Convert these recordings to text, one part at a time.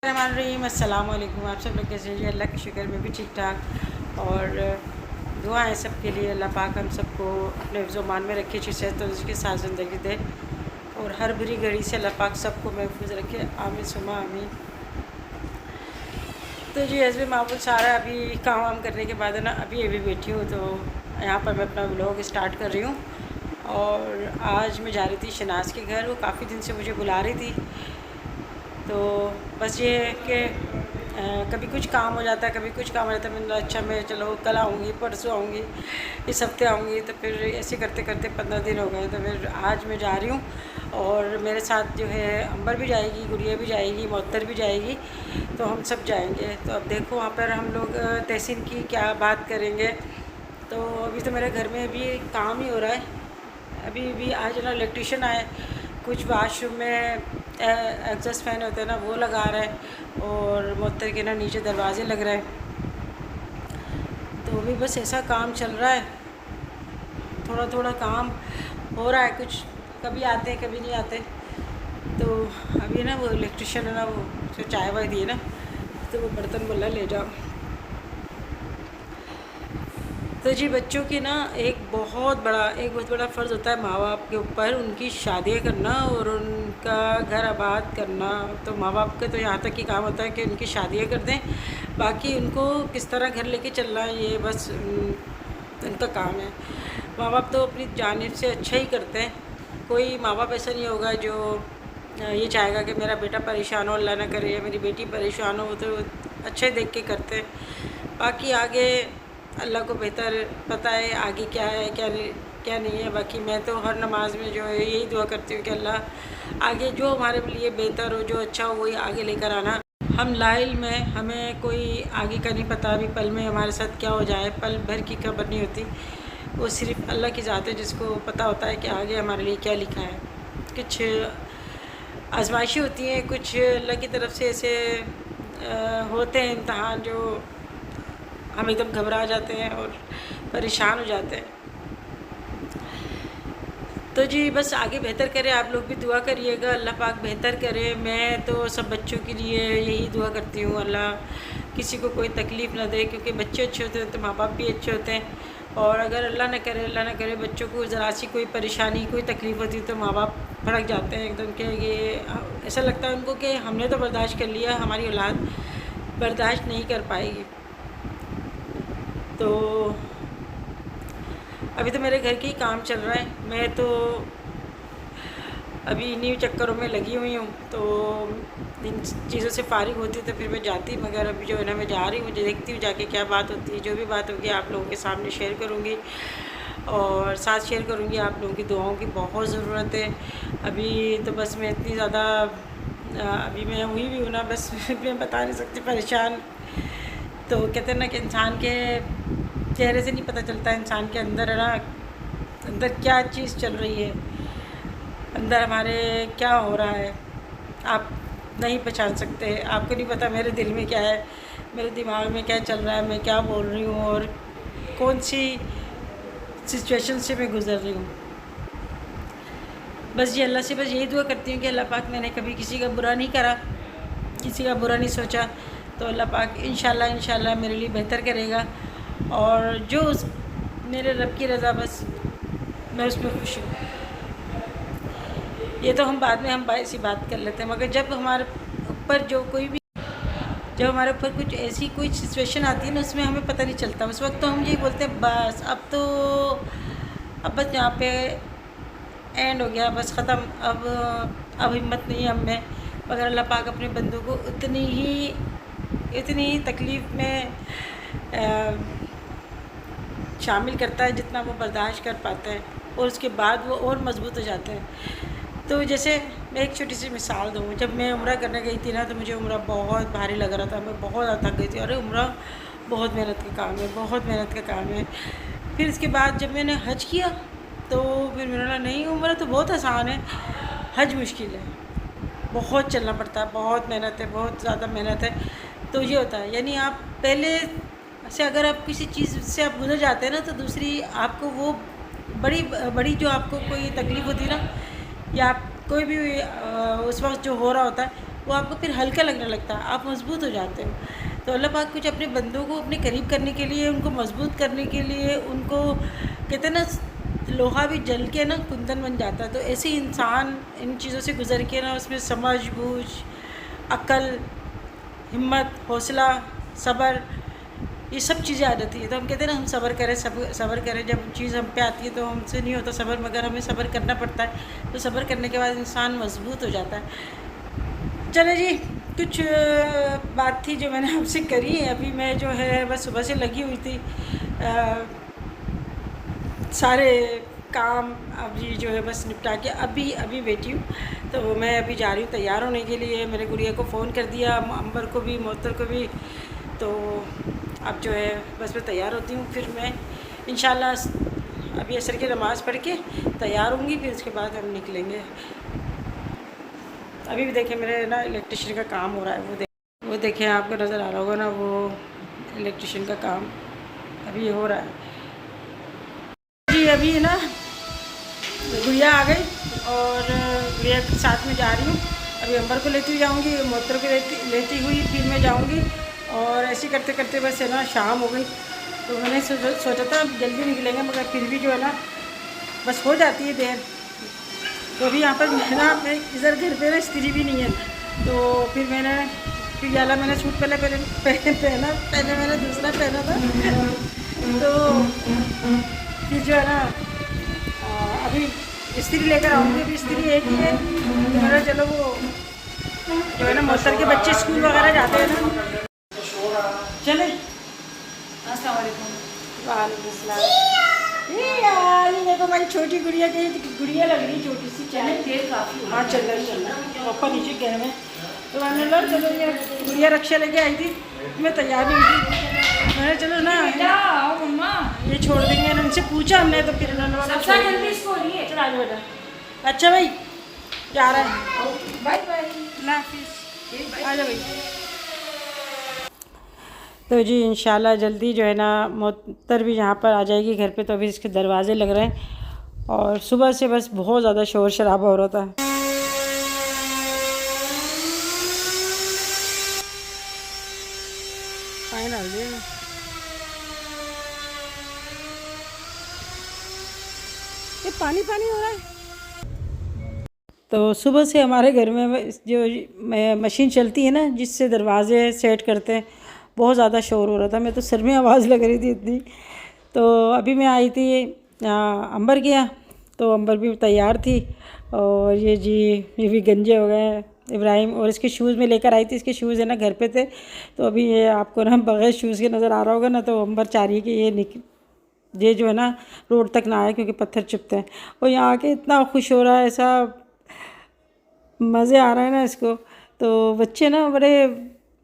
अस्सलाम वालेकुम। आप सब लोग कैसे हैं जी? अल्लाह के शुक्र में भी ठीक ठाक। और दुआ है सबके लिए, अल्लाह पाक हम सबको अपने हिफ्ज़-ओ-मान में रखे, अच्छी सेहत और उसके साथ ज़िंदगी दे और हर बुरी घड़ी से अल्लाह पाक सबको महफूज रखे। आमीन सुमा आमीन। तो जी हस्बी मामूल सारा अभी काम वाम करने के बाद है ना, अभी बैठी हूँ। तो यहाँ पर मैं अपना व्लॉग स्टार्ट कर रही हूँ। और आज मैं जा रही थी शनाज के घर। वो काफ़ी दिन से मुझे बुला रही थी। तो बस ये है कि कभी कुछ काम हो जाता है, कभी कुछ काम हो जाता है। मैंने अच्छा मैं चलो कल आऊँगी, परसों आऊँगी, इस हफ्ते आऊँगी। तो फिर ऐसे करते करते 15 दिन हो गए। तो फिर आज मैं जा रही हूँ और मेरे साथ जो है अंबर भी जाएगी, गुड़िया भी जाएगी, मोहत्तर भी जाएगी। तो हम सब जाएंगे। तो अब देखो वहाँ पर हम लोग तहसीन की क्या बात करेंगे। तो अभी तो मेरे घर में अभी काम ही हो रहा है। अभी आज ना इलेक्ट्रिशियन आए, कुछ वाशरूम में एग्जॉस्ट फैन होते हैं ना, वो लगा रहे हैं। और मोहत्तर के ना नीचे दरवाजे लग रहे हैं। तो अभी बस ऐसा काम चल रहा है, थोड़ा थोड़ा काम हो रहा है। कुछ कभी आते हैं कभी नहीं आते। तो अभी ना वो इलेक्ट्रिशियन है ना, वो जो चाय वाय दिए ना, तो वो बर्तन बोला ले जाओ। तो जी बच्चों की ना एक बहुत बड़ा फ़र्ज़ होता है माँ बाप के ऊपर, उनकी शादियाँ करना और उनका घर आबाद करना। तो माँ बाप का तो यहाँ तक ही काम होता है कि उनकी शादियाँ कर दें, बाकी उनको किस तरह घर लेके चलना है ये बस उनका काम है। माँ बाप तो अपनी जानिब से अच्छा ही करते हैं। कोई माँ बाप ऐसा नहीं होगा जो ये चाहेगा कि मेरा बेटा परेशान हो, अल्लाह ना करे, या मेरी बेटी परेशान हो। वो तो अच्छे देख के करते हैं। बाकी आगे अल्लाह को बेहतर पता है आगे क्या है क्या नहीं है। बाकी मैं तो हर नमाज में जो है यही दुआ करती हूँ कि अल्लाह आगे जो हमारे लिए बेहतर हो, जो अच्छा हो, वही आगे लेकर आना। हम लाइल में, हमें कोई आगे का नहीं पता, अभी पल में हमारे साथ क्या हो जाए, पल भर की खबर नहीं होती। वो सिर्फ अल्लाह की ज़ात है जिसको पता होता है कि आगे हमारे लिए क्या लिखा है। कुछ आजमाइशें होती हैं, कुछ अल्लाह की तरफ से ऐसे होते हैं इम्तहान, जो हम एकदम घबरा जाते हैं और परेशान हो जाते हैं। तो जी बस आगे बेहतर करे, आप लोग भी दुआ करिएगा, अल्लाह पाक बेहतर करे। मैं तो सब बच्चों के लिए यही दुआ करती हूँ, अल्लाह किसी को कोई तकलीफ़ ना दे, क्योंकि बच्चे अच्छे होते हैं तो माँ बाप भी अच्छे होते हैं। और अगर अल्लाह ना करे बच्चों को ज़रा सी कोई परेशानी, कोई तकलीफ़ होती है तो माँ बाप भड़क जाते हैं एकदम के। ये ऐसा लगता है उनको कि हमने तो बर्दाश्त कर लिया, हमारी औलाद बर्दाश्त नहीं कर पाएगी। तो अभी तो मेरे घर के ही काम चल रहा है। मैं तो अभी इन्हीं चक्करों में लगी हुई हूँ। तो इन चीज़ों से फ़ारिग होती तो फिर मैं जाती, मगर अभी जो है ना मैं जा रही हूँ, मुझे देखती हूँ जाके क्या बात होती है। जो भी बात होगी आप लोगों के सामने शेयर करूँगी और साथ शेयर करूँगी। आप लोगों की दुआओं की बहुत ज़रूरत है। अभी तो बस मैं इतनी ज़्यादा अभी मैं हुई भी हूँ ना, बस मैं बता नहीं सकती परेशान। तो कहते हैं ना कि इंसान के चेहरे से नहीं पता चलता, इंसान के अंदर है ना, अंदर क्या चीज़ चल रही है, अंदर हमारे क्या हो रहा है, आप नहीं पहचान सकते। आपको नहीं पता मेरे दिल में क्या है, मेरे दिमाग में क्या चल रहा है, मैं क्या बोल रही हूँ और कौन सी सिचुएशन से मैं गुज़र रही हूँ। बस ये अल्लाह से बस यही दुआ करती हूँ कि अल्लाह पाक, मैंने कभी किसी का बुरा नहीं करा, किसी का बुरा नहीं सोचा। तो अल्लाह पाक इंशाल्लाह मेरे लिए बेहतर करेगा। और जो उस मेरे रब की रज़ा, बस मैं उसमें खुश हूँ। ये तो हम बाद में हम ऐसी बात कर लेते हैं, मगर जब हमारे ऊपर जब हमारे ऊपर कुछ ऐसी कोई सिचुएशन आती है ना, उसमें हमें पता नहीं चलता। उस वक्त तो हम यही बोलते हैं बस अब बस यहाँ पे एंड हो गया, बस ख़त्म, अब हिम्मत नहीं है हम में। मगर अल्लाह पाक अपने बंदों को इतनी तकलीफ़ में शामिल करता है जितना वो बर्दाश्त कर पाते हैं, और उसके बाद वो और मजबूत हो जाते हैं। तो जैसे मैं एक छोटी सी मिसाल दूँ, जब मैं उम्रा करने गई थी ना, तो मुझे उम्रा बहुत भारी लग रहा था, मैं बहुत ज़्यादा थक गई थी। अरे उम्रा बहुत मेहनत का काम है, बहुत मेहनत का काम है। फिर इसके बाद जब मैंने हज किया तो फिर मैंने बोला नहीं, उम्रा तो बहुत आसान है, हज मुश्किल है, बहुत चलना पड़ता है, बहुत मेहनत है, बहुत ज़्यादा मेहनत है। तो ये होता है, यानी आप पहले से अगर आप किसी चीज़ से आप गुजर जाते हैं ना, तो दूसरी आपको वो बड़ी बड़ी जो आपको कोई तकलीफ़ होती है ना, या आप कोई भी उस वक्त जो हो रहा होता है, वो आपको फिर हल्का लगने लगता है, आप मजबूत हो जाते हो। तो अल्लाह पाक कुछ अपने बंदों को अपने करीब करने के लिए, उनको मजबूत करने के लिए, उनको कहते हैं ना लोहा भी जल के ना कुंदन बन जाता है। तो ऐसे ही इंसान इन चीज़ों से गुज़र के ना उसमें समझ बूझ, अक्ल, हिम्मत, हौसला, सब्र, ये सब चीज़ें आ जाती है। तो हम कहते हैं ना हम सब्र करें, सब्र करें। जब चीज़ हम पे आती है तो हमसे नहीं होता सब्र, मगर हमें सब्र करना पड़ता है। तो सब्र करने के बाद इंसान मजबूत हो जाता है। चले जी, कुछ बात थी जो मैंने आपसे करी। अभी मैं जो है बस सुबह से लगी हुई थी, सारे काम अभी जो है बस निपटा के अभी अभी बैठी हूँ। तो मैं अभी जा रही हूँ तैयार होने के लिए। मेरे गुड़िया को फ़ोन कर दिया, अंबर को भी, मोहतर को भी। तो अब जो है बस मैं तैयार होती हूँ, फिर मैं इंशाल्लाह अभी असर की नमाज़ पढ़ के तैयार होंगी, फिर उसके बाद हम निकलेंगे। अभी भी देखें मेरे ना इलेक्ट्रिशियन का काम हो रहा है, वो देखें आपको नज़र आ रहा होगा ना, वो इलेक्ट्रिशियन का काम अभी हो रहा है जी। अभी ना गुड़िया आ गई और गुड़िया के साथ में जा रही हूँ। अभी अंबर को लेती हुई जाऊँगी, मोहतर को लेती हुई फिर मैं जाऊँगी। और ऐसे करते करते बस है ना शाम हो गई। तो मैंने सोचा था जल्दी निकलेंगे, मगर फिर भी जो है ना बस हो जाती है देर। तो अभी यहाँ पर मैं इधर घर पे ना स्त्री भी नहीं है। तो फिर मैंने सूट पहना, पहले मैंने दूसरा पहना था। तो फिर जो है ना अभी स्त्री लेकर आऊँगी। अभी स्त्री एक ही है, तो मेरा चलो वो जो है ना मोहतर के बच्चे स्कूल वगैरह जाते हैं ना, चले। अस्सलाम वालेकुम। वालेकुम अस्सलाम। ये यार ये देखो भाई, छोटी गुड़िया की गुड़िया लग रही छोटी सी। चले देर काफ़ी, हाँ चल रहा पापा नीचे गए में। तो मैंने बोला चलो, ये गुड़िया रक्षा लेके आई थी, मैं तैयार नहीं हुई। मैंने चलो ना आओ मम्मा, ये छोड़ देंगे। उनसे पूछा हमने, तो फिर उन्होंने बोला जल्दी इसको लिए चला जाओ बेटा। अच्छा भाई जा रहा है, बाय बाय, अल्लाह हाफिज़, आ जाओ भाई। तो जी इंशाल्लाह जल्दी जो है ना मोहतर भी यहाँ पर आ जाएगी घर पे। तो अभी इसके दरवाज़े लग रहे हैं और सुबह से बस बहुत ज़्यादा शोर शराबा हो रहा था। ये पानी पानी हो रहा है। तो सुबह से हमारे घर में जो मशीन चलती है ना, जिससे दरवाज़े सेट करते हैं, बहुत ज़्यादा शोर हो रहा था। मैं तो सर में आवाज़ लग रही थी इतनी। तो अभी मैं आई थी अंबर गया, तो अंबर भी तैयार थी। और ये भी गंजे हो गए इब्राहिम, और इसके शूज़ में लेकर आई थी। इसके शूज़ है ना घर पे थे। तो अभी ये आपको ना बगैर शूज़ के नज़र आ रहा होगा ना। तो अंबर चाह रही है कि ये जो है ना रोड तक ना आए, क्योंकि पत्थर चुभते हैं। और यहाँ आके इतना खुश हो रहा है, ऐसा मज़े आ रहे हैं ना इसको। तो बच्चे ना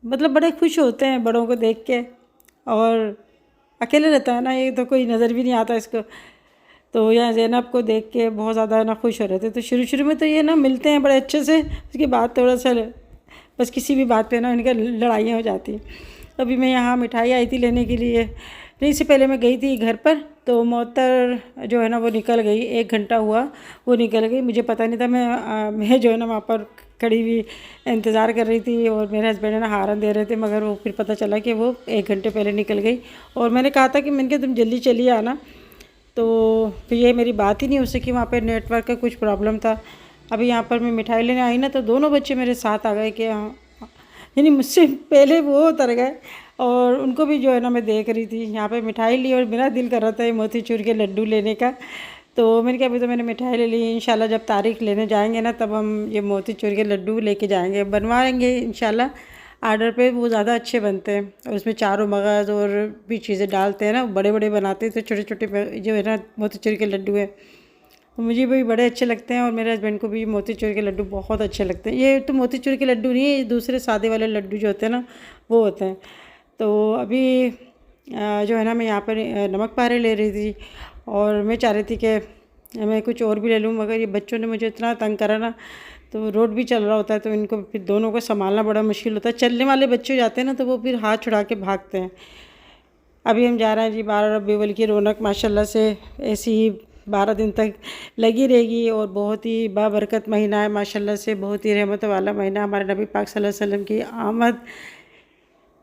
बड़े खुश होते हैं बड़ों को देख के। और अकेले रहता है ना ये, तो कोई नज़र भी नहीं आता इसको। तो यहाँ ज़ैनब को देख के बहुत ज़्यादा ना खुश हो रहे थे। तो शुरू में तो ये ना मिलते हैं बड़े अच्छे से, उसके बाद थोड़ा सा बस किसी भी बात पे ना इनका लड़ाइयाँ हो जाती हैं। अभी मैं यहाँ मिठाई आई थी लेने के लिए, नहीं इससे पहले मैं गई थी घर पर। तो मोहतर जो है ना वो निकल गई, 1 घंटा हुआ वो निकल गई। मुझे पता नहीं था, मैं जो है ना वहाँ पर खड़ी हुई इंतज़ार कर रही थी, और मेरे हस्बैंड है ना हारन दे रहे थे। मगर वो फिर पता चला कि वो 1 घंटे पहले निकल गई। और मैंने कहा था कि मैंने कहा तुम जल्दी चलिए आना। तो फिर ये मेरी बात ही नहीं हो सकी, वहाँ पर नेटवर्क का कुछ प्रॉब्लम था। अभी यहाँ पर मैं मिठाई लेने आई ना, तो दोनों बच्चे मेरे साथ आ गए कि हाँ, यानी मुझसे पहले वो उतर गए। और उनको भी जो है ना मैं देख रही थी। यहाँ पे मिठाई ली और मेरा दिल कर रहा था ये मोतीचूर के लड्डू लेने का। तो मैंने कहा अभी तो मैंने मिठाई ले ली, इंशाल्लाह जब तारीख लेने जाएंगे ना, तब हम ये मोतीचूर के लड्डू लेके जाएंगे, बनवाएंगे इंशाल्लाह आर्डर पे। वो ज़्यादा अच्छे बनते हैं, और उसमें चारों मगज़ और भी चीज़ें डालते हैं ना, बड़े बड़े बनाते हैं। तो छोटे छोटे जो है ना मोतीचूर के लड्डू है, मुझे भी बड़े अच्छे लगते हैं। और मेरे हस्बैंड को भी मोतीचूर के लड्डू बहुत अच्छे लगते हैं। ये तो मोतीचूर के लड्डू नहीं है, दूसरे सादे वाले लड्डू जो होते हैं ना वो होते हैं। तो अभी जो है ना मैं यहाँ पर नमक पारे ले रही थी, और मैं चाह रही थी कि मैं कुछ और भी ले लूँ, मगर ये बच्चों ने मुझे इतना तंग करा ना। तो रोड भी चल रहा होता है, तो इनको फिर दोनों को संभालना बड़ा मुश्किल होता है। चलने वाले बच्चे जाते हैं ना, तो वो फिर हाथ छुड़ा के भागते हैं। अभी हम जा रहे हैं जी 12 रबीउल अव्वल की रौनक माशाल्लाह से ऐसी ही 12 दिन तक लगी रहेगी। और बहुत ही बाबरकत महीना है माशाल्लाह से, बहुत ही रहमत वाला महीना। हमारे नबी पाक सल्लल्लाहु अलैहि वसल्लम की आमद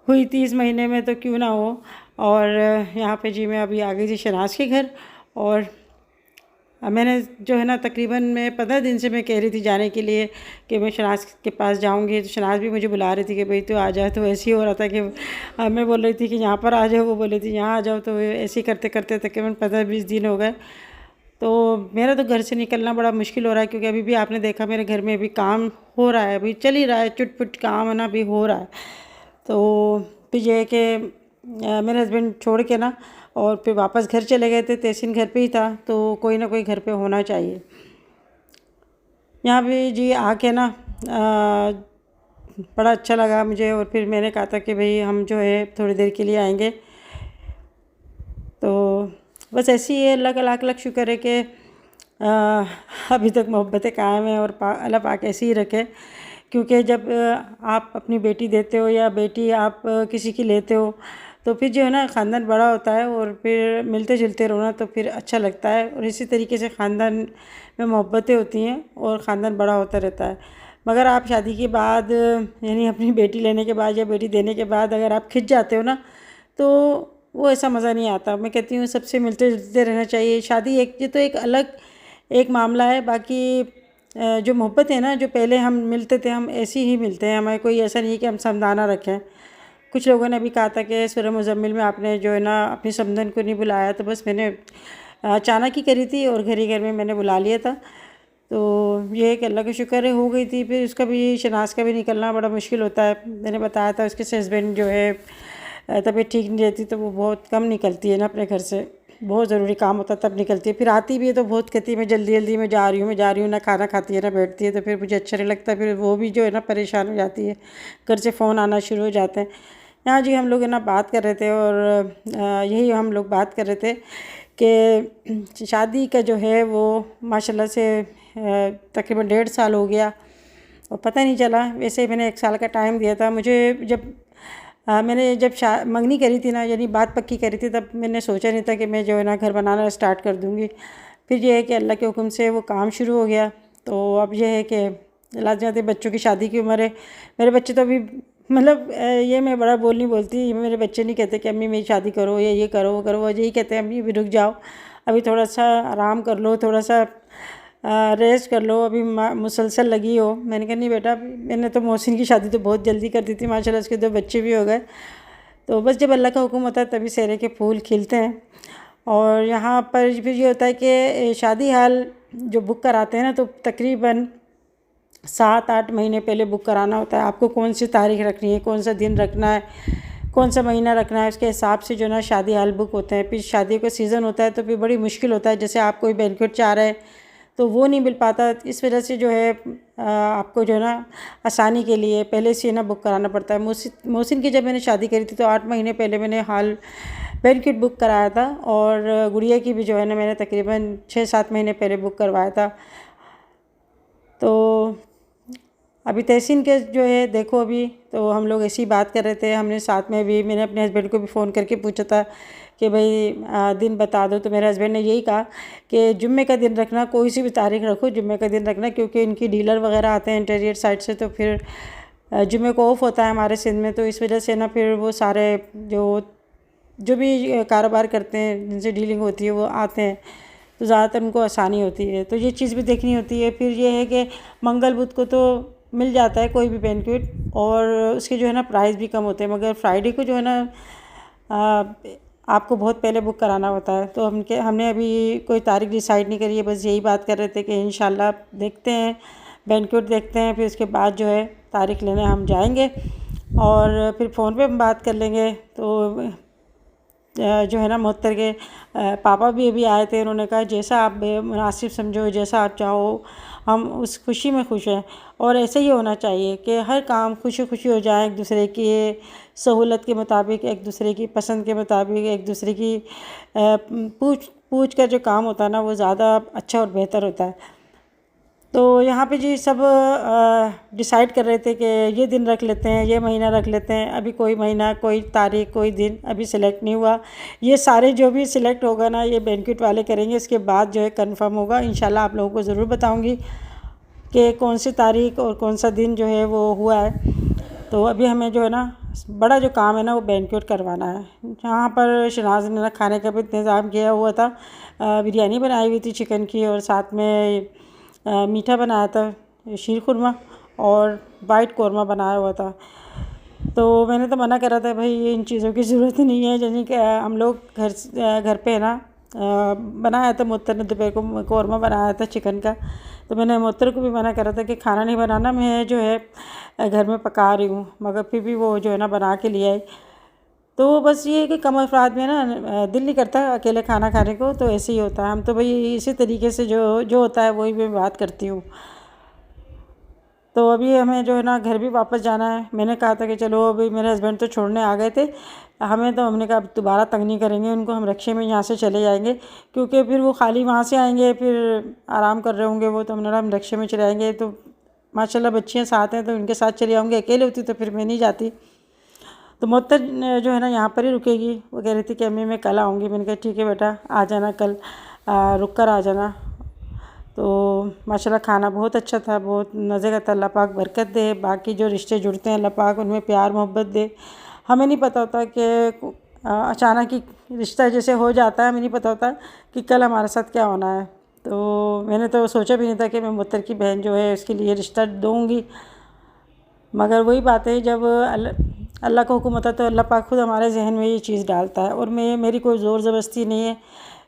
हुई थी इस महीने में, तो क्यों ना हो। और यहाँ पे जी मैं अभी आ गई थी शनाज के घर, और मैंने जो है ना तकरीबन मैं 15 दिन से मैं कह रही थी जाने के लिए कि मैं शनाज के पास जाऊंगी। तो शनाज भी मुझे बुला रही थी कि भाई तो आ जा। तो ऐसे ही हो रहा था कि मैं बोल रही थी कि यहाँ पर आ जाओ, वो बोल रही थी यहाँ आ जाओ। तो ऐसे ही करते करते तकरीबन 15-20 दिन हो गए। तो मेरा तो घर से निकलना बड़ा मुश्किल हो रहा है, क्योंकि अभी भी आपने देखा मेरे घर में अभी काम हो रहा है, अभी चल ही रहा है, चुट-पुट काम है ना, अभी हो रहा है। तो फिर ये है कि मेरे हस्बैंड छोड़ के ना और फिर वापस घर चले गए थे। तहसीन घर पे ही था, तो कोई ना कोई घर पे होना चाहिए। यहाँ पे जी आके ना बड़ा अच्छा लगा मुझे। और फिर मैंने कहा था कि भाई हम जो है थोड़ी देर के लिए आएंगे। तो बस ऐसे ही है, अल्लाह का लाख लाख शुक्र है कि अभी तक मोहब्बतें कायम हैं, और अल्लाह पाक ऐसे ही रखे। क्योंकि जब आप अपनी बेटी देते हो या बेटी आप किसी की लेते हो, तो फिर जो है ना ख़ानदान बड़ा होता है, और फिर मिलते जुलते रहो ना तो फिर अच्छा लगता है। और इसी तरीके से ख़ानदान में मोहब्बतें होती हैं और ख़ानदान बड़ा होता रहता है। मगर आप शादी के बाद यानी अपनी बेटी लेने के बाद या बेटी देने के बाद अगर आप खिंच जाते हो ना, तो वो ऐसा मज़ा नहीं आता। मैं कहती हूँ सबसे मिलते जुलते रहना चाहिए। शादी एक ये तो एक अलग एक मामला है। बाकी जो मोहब्बत है ना, जो पहले हम मिलते थे हम ऐसे ही मिलते हैं, हमें कोई ऐसा नहीं है कि हम समझाना रखें। कुछ लोगों ने भी कहा था कि सूरह मुज़म्मिल में आपने जो है ना अपनी समधन को नहीं बुलाया, तो बस मैंने अचानक ही करी थी और घर ही घर में मैंने बुला लिया था। तो ये है कि अल्लाह का शुक्र है हो गई थी। फिर उसका भी शनाज का भी निकलना बड़ा मुश्किल होता है। मैंने बताया था उसके हस्बैंड जो है तबीयत ठीक नहीं रहती, तो वो बहुत कम निकलती है ना अपने घर से, बहुत ज़रूरी काम होता है तब निकलती है। फिर आती भी है तो बहुत कहती है मैं जल्दी जल्दी में जा रही हूँ, मैं जा रही हूँ, ना खाना खाती है ना बैठती है। तो फिर मुझे अच्छा नहीं लगता, फिर वो भी जो है ना परेशान हो जाती है, घर से फ़ोन आना शुरू हो जाते हैं। यहाँ जी हम लोग है ना बात कर रहे थे, और यही हम लोग बात कर रहे थे कि शादी का जो है वो माशाल्लाह से तकरीबन 1.5 साल हो गया और पता नहीं चला। वैसे ही मैंने 1 साल का टाइम दिया था। मुझे जब मैंने जब मंगनी करी थी ना, यानी बात पक्की करी थी, तब मैंने सोचा नहीं था कि मैं जो है ना घर बनाना स्टार्ट कर दूँगी। फिर ये है कि अल्लाह के हुक्म से वो काम शुरू हो गया। तो अब ये है कि लाजमत बच्चों की शादी की उम्र है। मेरे बच्चे तो अभी मतलब ये मैं बड़ा बोल नहीं बोलती, मेरे बच्चे नहीं कहते कि अम्मी मेरी शादी करो या ये करो वो करो, वो यही कहते हैं अम्मी अभी रुक जाओ, अभी थोड़ा सा आराम कर लो, थोड़ा सा रेस्ट कर लो, अभी मुसलसल लगी हो। मैंने कहा नहीं बेटा, मैंने तो मोहसिन की शादी तो बहुत जल्दी कर दी थी, माशाल्लाह उसके 2 बच्चे भी हो गए। तो बस जब अल्लाह का हुक्म होता है तभी सेहरे के फूल खिलते हैं। और यहाँ पर फिर ये होता है कि शादी हाल जो बुक कराते हैं ना, तो तकरीबन 7-8 महीने पहले बुक कराना होता है। आपको कौन सी तारीख रखनी है, कौन सा दिन रखना है, कौन सा महीना रखना है, उसके हिसाब से जो ना शादी हाल बुक होते हैं। फिर शादी का सीज़न होता है तो फिर बड़ी मुश्किल होता है। जैसे आप कोई बैंक्वेट चाह रहे हैं तो वो नहीं मिल पाता। इस वजह से जो है आपको जो है ना आसानी के लिए पहले से ना बुक कराना पड़ता है। मोहसिन की जब मैंने शादी करी थी तो 8 महीने पहले मैंने हाल बैंक्वेट बुक कराया था, और गुड़िया की भी जो है ना मैंने तकरीबन 6-7 महीने पहले बुक करवाया था। तो अभी तहसीन के जो है देखो, अभी तो हम लोग ऐसी बात कर रहे थे। हमने साथ में भी मैंने अपने हस्बैंड को भी फ़ोन करके पूछा था कि भाई दिन बता दो। तो मेरे हस्बैंड ने यही कहा कि जुम्मे का दिन रखना, कोई सी भी तारीख रखो, जुम्मे का दिन रखना, क्योंकि इनकी डीलर वगैरह आते हैं इंटीरियर साइड से, तो फिर जुम्मे को ऑफ होता है हमारे सिंध में। तो इस वजह से ना फिर वो सारे जो भी कारोबार करते हैं, जिनसे डीलिंग होती है, वो आते हैं, तो ज़्यादातर उनको आसानी होती है। तो ये चीज़ भी देखनी होती है। फिर ये है कि मंगल बुध को तो मिल जाता है कोई भी बैंक्वेट, और उसके जो है ना प्राइस भी कम होते हैं, मगर फ्राइडे को जो है ना आपको बहुत पहले बुक कराना होता है। तो हमने अभी कोई तारीख डिसाइड नहीं करी है, बस यही बात कर रहे थे कि इंशाल्लाह देखते हैं, बैंक्वेट देखते हैं, फिर उसके बाद जो है तारीख लेने हम जाएंगे, और फिर फ़ोन पे हम बात कर लेंगे। तो जो है ना मुहत्तर के पापा भी अभी आए थे, उन्होंने कहा जैसा आप मुनासिब समझो, जैसा आप चाहो, हम उस खुशी में खुश हैं। और ऐसे ही होना चाहिए कि हर काम खुशी खुशी हो जाए, एक दूसरे की सहूलत के मुताबिक, एक दूसरे की पसंद के मुताबिक, एक दूसरे की पूछ कर जो काम होता है ना, वो ज़्यादा अच्छा और बेहतर होता है। तो यहाँ पे जी सब डिसाइड कर रहे थे कि ये दिन रख लेते हैं, ये महीना रख लेते हैं। अभी कोई महीना, कोई तारीख, कोई दिन अभी सिलेक्ट नहीं हुआ। ये सारे जो भी सिलेक्ट होगा ना, ये बैंक्वेट वाले करेंगे, इसके बाद जो है कंफर्म होगा। इंशाल्लाह आप लोगों को ज़रूर बताऊँगी कि कौन सी तारीख और कौन सा दिन जो है वो हुआ है। तो अभी हमें जो है ना बड़ा जो काम है ना वो बैंक्वेट करवाना है। यहाँ पर शहनाज ने ना खाने का भी इंतज़ाम किया हुआ था। बिरयानी बनाई हुई थी चिकन की, और साथ में मीठा बनाया था, शीर खुरमा, और वाइट कौरमा बनाया हुआ था। तो मैंने तो मना करा था, भाई इन चीज़ों की ज़रूरत ही नहीं है। जैसे कि हम लोग घर पे है ना बनाया था। मुत्तर ने दोपहर को कौरमा बनाया था चिकन का, तो मैंने मुत्तर को भी मना करा था कि खाना नहीं बनाना, मैं जो है घर में पका रही हूँ। मगर फिर भी वो जो है ना बना के ले आई। तो बस ये है कि कम अफराद में ना दिल नहीं करता अकेले खाना खाने को, तो ऐसे ही होता है। हम तो भाई इसी तरीके से जो जो होता है वही मैं बात करती हूँ। तो अभी हमें जो है ना घर भी वापस जाना है। मैंने कहा था कि चलो, अभी मेरे हस्बैंड तो छोड़ने आ गए थे हमें, तो हमने कहा अब दोबारा तंग नहीं करेंगे उनको, हम रिक्शे में यहाँ से चले जाएंगे, क्योंकि फिर वो खाली वहाँ से आएंगे, फिर आराम कर रहे होंगे वो। तो हमने कहा हम रिक्शे में चले आएंगे। तो माशाल्लाह बच्चियाँ साथ हैं तो उनके साथ चले आऊँगी, अकेले होती तो फिर मैं नहीं जाती। तो मुत्तर जो है ना यहाँ पर ही रुकेगी। वो कह रही थी कि अम्मी मैं कल आऊँगी। मैंने कहा ठीक है बेटा, आ जाना कल, रुक कर आ जाना। तो माशाल्लाह खाना बहुत अच्छा था, बहुत मज़े का था। अल्लाह पाक बरकत दे, बाकी जो रिश्ते जुड़ते हैं अल्लाह पाक उनमें प्यार मोहब्बत दे। हमें नहीं पता होता कि अचानक ही रिश्ता जैसे हो जाता है, हमें नहीं पता होता कि कल हमारे साथ क्या होना है। तो मैंने तो सोचा भी नहीं था कि मैं मुत्तर की बहन जो है उसके लिए रिश्ता दूँगी। मगर वही बात है, जब अल्लाह का हुक्म होता है तो अल्लाह पाक खुद हमारे जहन में ये चीज़ डालता है। और मेरी कोई ज़ोर ज़बरदस्ती नहीं है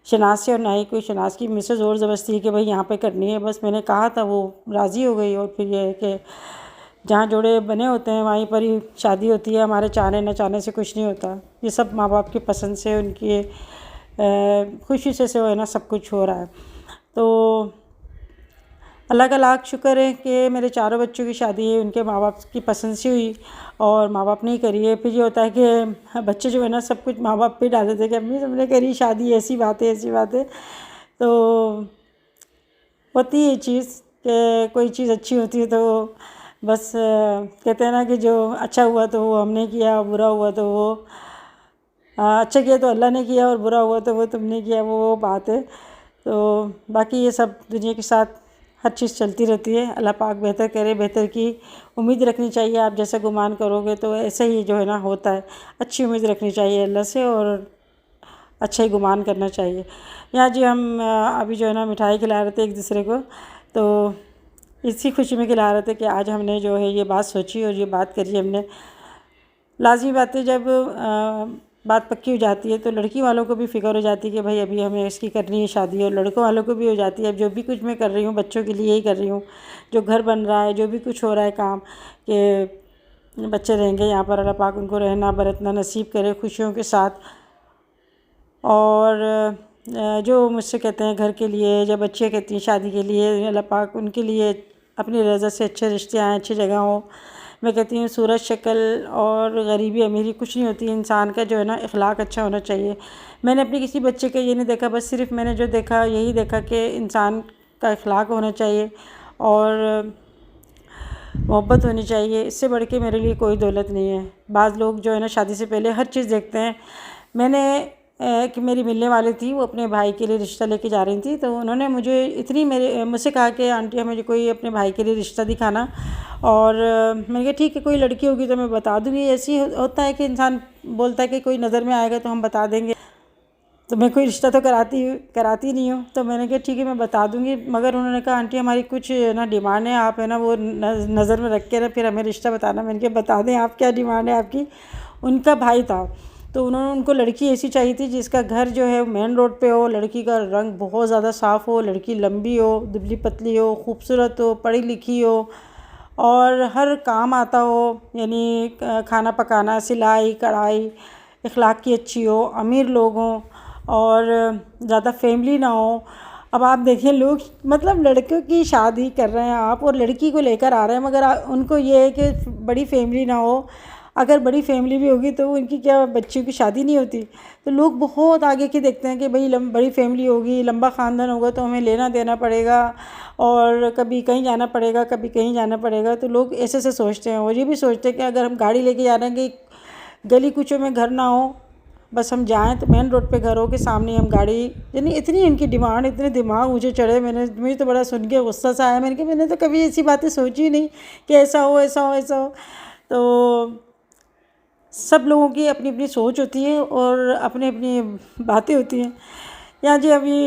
शनाज़ से, और ना ही कोई शनाज़ की मुझसे ज़ोर ज़बरदस्ती है कि भाई यहाँ पे करनी है। बस मैंने कहा था, वो राज़ी हो गई। और फिर ये है कि जहाँ जोड़े बने होते हैं वहीं पर ही शादी होती है। हमारे चाहने न चाहने से कुछ नहीं होता। ये सब माँ बाप की पसंद से, उनकी खुशी से वो है ना सब कुछ हो रहा है। तो अल्लाह का लाख शुक्र है कि मेरे चारों बच्चों की शादी है उनके माँ बाप की पसंद से हुई, और माँ बाप ने ही करी है। फिर ये होता है कि बच्चे जो है ना सब कुछ माँ बाप पे डाल देते हैं कि अम्मी तुमने करी शादी, ऐसी बात है ऐसी बात है। तो होती है ये चीज़ कि कोई चीज़ अच्छी होती है तो बस कहते हैं ना कि जो अच्छा हुआ तो वो हमने किया, बुरा हुआ तो वो अच्छा किया तो अल्लाह ने किया, और बुरा हुआ तो वो तुमने किया, वो बात है। तो बाकी ये सब दुनिया के साथ हर चीज़ चलती रहती है। अल्लाह पाक बेहतर करे, बेहतर की उम्मीद रखनी चाहिए। आप जैसा गुमान करोगे तो ऐसे ही जो है ना होता है। अच्छी उम्मीद रखनी चाहिए अल्लाह से, और अच्छा ही गुमान करना चाहिए। यहाँ जी हम अभी जो है ना मिठाई खिला रहे थे एक दूसरे को, तो इसी खुशी में खिला रहे थे कि आज हमने जो है ये बात सोची और ये बात करी हमने। लाज़मी बात है, जब बात पक्की हो जाती है तो लड़की वालों को भी फ़िक्र हो जाती है कि भाई अभी हमें इसकी करनी है शादी, और लड़कों वालों को भी हो जाती है। अब जो भी कुछ मैं कर रही हूँ बच्चों के लिए ही कर रही हूँ। जो घर बन रहा है, जो भी कुछ हो रहा है काम, कि बच्चे रहेंगे यहाँ पर, अल्लाह पाक उनको रहना बरतना नसीब करे खुशियों के साथ। और जो मुझसे कहते हैं घर के लिए, जब बच्चे कहती हैं शादी के लिए, अल्लाह पाक उनके लिए अपनी रज़ा से अच्छे रिश्ते आएँ, अच्छी जगह हो। मैं कहती हूँ सूरत शक्ल और गरीबी अमीरी कुछ नहीं होती, इंसान का जो है ना इखलाक अच्छा होना चाहिए। मैंने अपने किसी बच्चे का ये नहीं देखा, बस सिर्फ मैंने जो देखा यही देखा कि इंसान का इखलाक होना चाहिए और मोहब्बत होनी चाहिए। इससे बढ़ के मेरे लिए कोई दौलत नहीं है। बाज़ लोग जो है ना शादी से पहले हर चीज़ देखते हैं। मैंने कि मेरी मिलने वाली थी, वो अपने भाई के लिए रिश्ता लेके जा रही थी, तो उन्होंने मुझे मुझसे कहा कि आंटी हमें कोई अपने भाई के लिए रिश्ता दिखाना। और मैंने कहा ठीक है, कोई लड़की होगी तो मैं बता दूँगी। ऐसी होता है कि इंसान बोलता है कि कोई नज़र में आएगा तो हम बता देंगे, तो मैं कोई रिश्ता तो कराती नहीं हूँ। तो मैंने कहा ठीक है मैं बता दूँगी, मगर उन्होंने कहा आंटी हमारी कुछ ना डिमांड है, आप है ना वो नज़र में रख के ना फिर हमें रिश्ता बताना। मैंने कहा बता दें, आप क्या डिमांड है आपकी। उनका भाई था, तो उनको लड़की ऐसी चाहिए थी जिसका घर जो है मेन रोड पे हो, लड़की का रंग बहुत ज़्यादा साफ़ हो, लड़की लंबी हो, दुबली पतली हो, खूबसूरत हो, पढ़ी लिखी हो, और हर काम आता हो, यानी खाना पकाना, सिलाई कढ़ाई, इखलाक की अच्छी हो, अमीर लोग हों, और ज़्यादा फैमिली ना हो। अब आप देखें, लोग मतलब लड़कों की शादी कर रहे हैं आप और लड़की को लेकर आ रहे हैं, मगर उनको ये है कि बड़ी फैमिली ना हो, अगर बड़ी फैमिली भी होगी तो उनकी क्या बच्चियों की शादी नहीं होती। तो लोग बहुत आगे की देखते हैं कि भाई बड़ी फैमिली होगी, लंबा ख़ानदान होगा तो हमें लेना देना पड़ेगा और कभी कहीं जाना पड़ेगा, कभी कहीं जाना पड़ेगा। तो लोग ऐसे ऐसे सोचते हैं। और ये भी सोचते हैं कि अगर हम गाड़ी लेके जा रहे हैं कि गली कूचों में घर ना हो, बस हम जाएँ तो मेन रोड पे घर हो के सामने हम गाड़ी, यानी इतनी इनकी डिमांड, इतने दिमाग मुझे चढ़े। मुझे तो बड़ा सुन के गुस्सा सा आया। मैंने तो कभी ऐसी बातें सोची ही नहीं कि ऐसा हो ऐसा हो ऐसा हो। तो सब लोगों की अपनी अपनी सोच होती है और अपनी अपनी बातें होती हैं। यहाँ जी अभी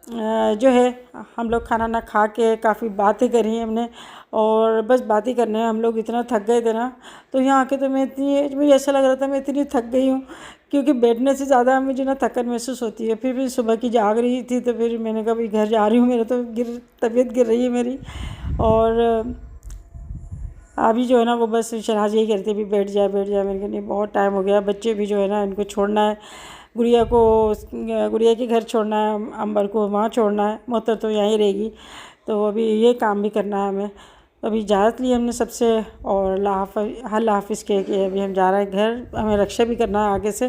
जो है हम लोग खाना ना खा के काफ़ी बातें करी हैं हमने, और बस बातें करने हम लोग इतना थक गए थे ना। तो यहाँ आके तो मुझे ऐसा लग रहा था मैं इतनी थक गई हूँ, क्योंकि बैठने से ज़्यादा मुझे ना थकन महसूस होती है। फिर भी सुबह की जाग रही थी तो फिर मैंने कहा भाई घर जा रही हूँ, मेरा तो तबीयत गिर रही है मेरी। और अभी जो है ना वो बस शहनाज यही कहती है भी बैठ जाए बैठ जाए। मैंने कहा नहीं, बहुत टाइम हो गया। बच्चे भी जो है ना इनको छोड़ना है, गुड़िया के घर छोड़ना है, अंबर को वहाँ छोड़ना है, मोहतर तो यहीं रहेगी। तो अभी ये काम भी करना है हमें। अभी इजाज़त ली हमने सबसे, और अल्लाह हाफ़िज़ कह के अभी हम जा रहे हैं घर। हमें रक्षा भी करना है आगे से,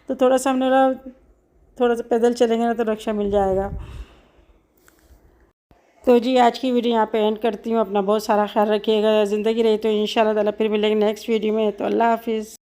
तो थोड़ा सा हमने थोड़ा सा पैदल चलेंगे ना तो रक्षा मिल जाएगा। तो जी आज की वीडियो यहाँ पे एंड करती हूँ। अपना बहुत सारा ख्याल रखिएगा। ज़िंदगी रही तो इंशाल्लाह ताला फिर मिलेंगे नेक्स्ट वीडियो में। तो अल्लाह हाफ़िज़।